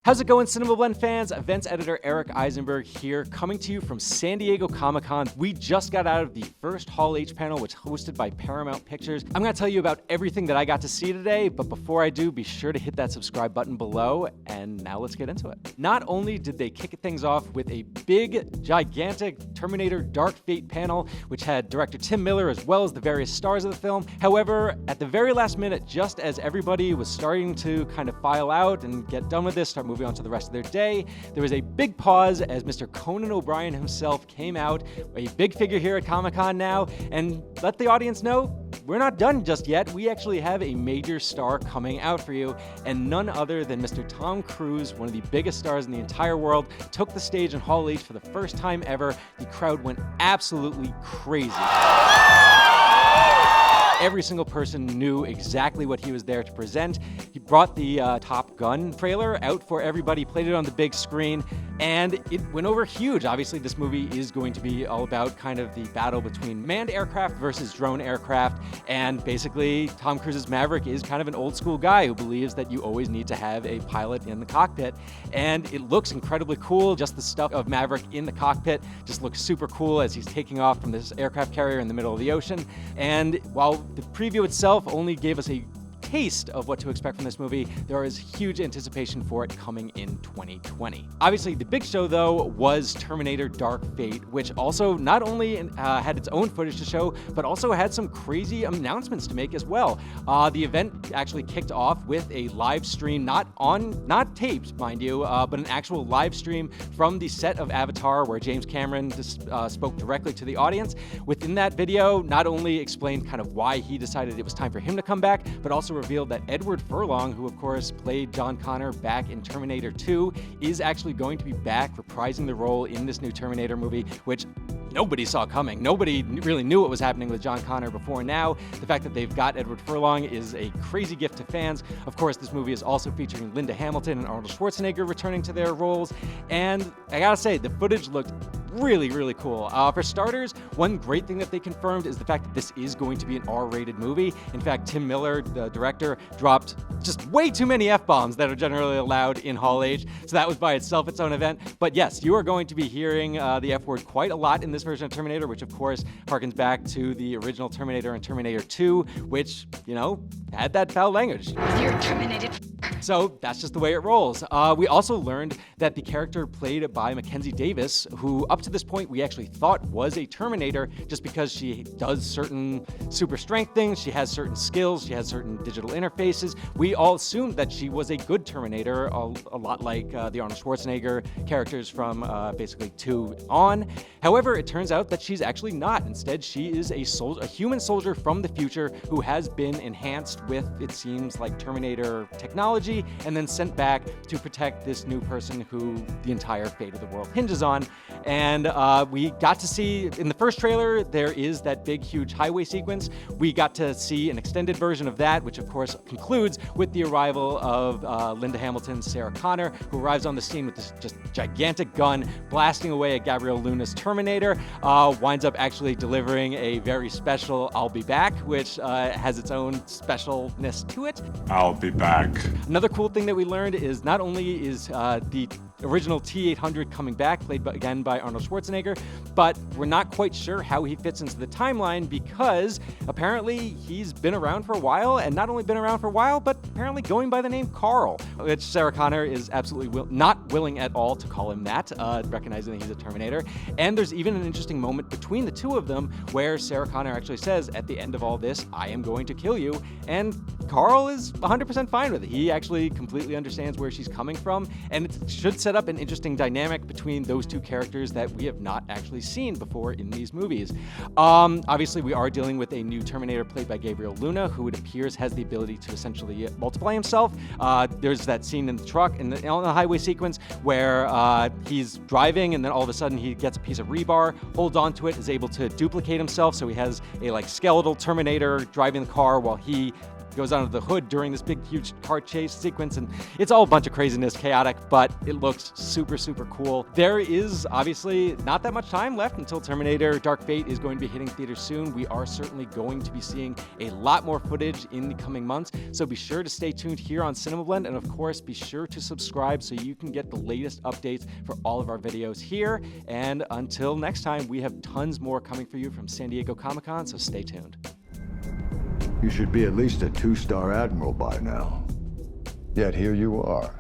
How's it going, CinemaBlend fans? Events editor Eric Eisenberg here, coming to you from San Diego Comic-Con. We just got out of the first Hall H panel, which was hosted by Paramount Pictures. I'm going to tell you about everything that I got to see today, but before I do, be sure to hit that subscribe button below, and now let's get into it. Not only did they kick things off with a big, gigantic Terminator Dark Fate panel, which had director Tim Miller as well as the various stars of the film. However, at the very last minute, just as everybody was starting to kind of file out and get done with this, start moving on to the rest of their day, there was a big pause as Mr. Conan O'Brien himself came out, a big figure here at Comic-Con now, and let the audience know we're not done just yet. We actually have a major star coming out for you, and none other than Mr. Tom Cruise, one of the biggest stars in the entire world, took the stage in Hall H for the first time ever. The crowd went absolutely crazy. Every single person knew exactly what he was there to present. He brought the Top Gun trailer out for everybody, played it on the big screen, and it went over huge. Obviously, this movie is going to be all about kind of the battle between manned aircraft versus drone aircraft, and basically, Tom Cruise's Maverick is kind of an old school guy who believes that you always need to have a pilot in the cockpit, and it looks incredibly cool. Just the stuff of Maverick in the cockpit just looks super cool as he's taking off from this aircraft carrier in the middle of the ocean. And while the preview itself only gave us a taste of what to expect from this movie, there is huge anticipation for it coming in 2020. Obviously, the big show, though, was Terminator Dark Fate, which also not only had its own footage to show, but also had some crazy announcements to make as well. The event actually kicked off with a live stream, not taped, mind you, but an actual live stream from the set of Avatar, where James Cameron just spoke directly to the audience. Within that video, not only explained kind of why he decided it was time for him to come back, but also revealed that Edward Furlong, who of course played John Connor back in Terminator 2, is actually going to be back reprising the role in this new Terminator movie, which nobody saw coming. Nobody really knew what was happening with John Connor before now. The fact that they've got Edward Furlong is a crazy gift to fans. Of course, this movie is also featuring Linda Hamilton and Arnold Schwarzenegger returning to their roles, and I gotta say, the footage looked really cool. For starters, one great thing that they confirmed is the fact that this is going to be an R-rated movie. In fact, Tim Miller, the director, dropped just way too many F-bombs that are generally allowed in Hall H, so that was by itself its own event. But yes, you are going to be hearing the F-word quite a lot in this version of Terminator, which of course harkens back to the original Terminator and Terminator 2, which, you know, had that foul language. You're terminated. So that's just the way it rolls. We also learned that the character played by Mackenzie Davis, who up to this point we actually thought was a Terminator just because she does certain super strength things, she has certain skills, she has certain digital interfaces. We all assumed that she was a good Terminator, a lot like the Arnold Schwarzenegger characters from basically 2 on. However, it turns out that she's actually not. Instead, she is a human soldier from the future who has been enhanced with, it seems like, Terminator technology, and then sent back to protect this new person who the entire fate of the world hinges on. And we got to see, in the first trailer, there is that big, huge highway sequence. We got to see an extended version of that, which of course concludes with the arrival of Linda Hamilton's Sarah Connor, who arrives on the scene with this just gigantic gun, blasting away at Gabriel Luna's Terminator, winds up actually delivering a very special "I'll be back," which has its own specialness to it. I'll be back. Another cool thing that we learned is not only is the original T-800 coming back, played again by Arnold Schwarzenegger, but we're not quite sure how he fits into the timeline because apparently he's been around for a while, and not only been around for a while, but apparently going by the name Carl, which Sarah Connor is absolutely not willing at all to call him that, recognizing that he's a Terminator. And there's even an interesting moment between the two of them where Sarah Connor actually says, at the end of all this, I am going to kill you, and Carl is 100% fine with it. He actually completely understands where she's coming from, and it should set up an interesting dynamic between those two characters that we have not actually seen before in these movies. Obviously, we are dealing with a new Terminator played by Gabriel Luna, who it appears has the ability to essentially multiply himself. There's that scene in the truck, on the highway sequence, where he's driving, and then all of a sudden he gets a piece of rebar, holds onto it, is able to duplicate himself, so he has a skeletal Terminator driving the car while he goes under the hood during this big, huge car chase sequence, and it's all a bunch of craziness, chaotic, but it looks super, super cool. There is obviously not that much time left until Terminator Dark Fate is going to be hitting theaters soon. We are certainly going to be seeing a lot more footage in the coming months, so be sure to stay tuned here on CinemaBlend, and of course, be sure to subscribe so you can get the latest updates for all of our videos here. And until next time, we have tons more coming for you from San Diego Comic-Con, so stay tuned. You should be at least a 2-star admiral by now. Yet here you are,